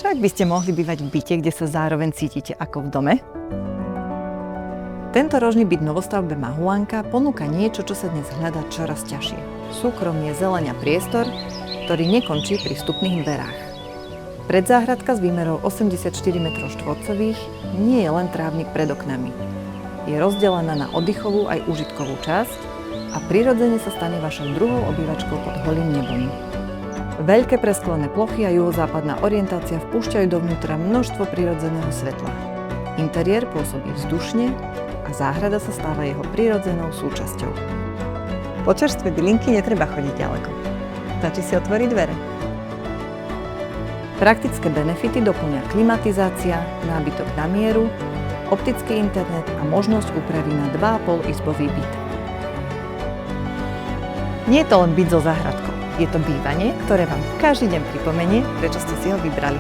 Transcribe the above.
Čo ak by ste mohli bývať v byte, kde sa zároveň cítite ako v dome? Tento rožný byt v novostavbe Mahulanka ponúka niečo, čo sa dnes hľadá čoraz ťažšie. Súkromie, zeleň a priestor, ktorý nekončí pri vstupných dverách. Predzáhradka s výmerou 84 m2 nie je len trávnik pred oknami. Je rozdelená na oddychovú aj užitkovú časť a prirodzene sa stane vašou druhou obývačkou pod holým nebom. Veľké presklené plochy a juhozápadná orientácia vpúšťajú dovnútra množstvo prirodzeného svetla. Interiér pôsobí vzdušne a záhrada sa stáva jeho prirodzenou súčasťou. Po čerstvé bylinky netreba chodiť ďaleko. Stačí si otvoriť dvere. Praktické benefity doplňa klimatizácia, nábytok na mieru, optický internet a možnosť úpravy na 2,5 izbový byt. Nie je to len byt so záhradkou. Je to bývanie, ktoré vám každý deň pripomenie, prečo ste si ho vybrali.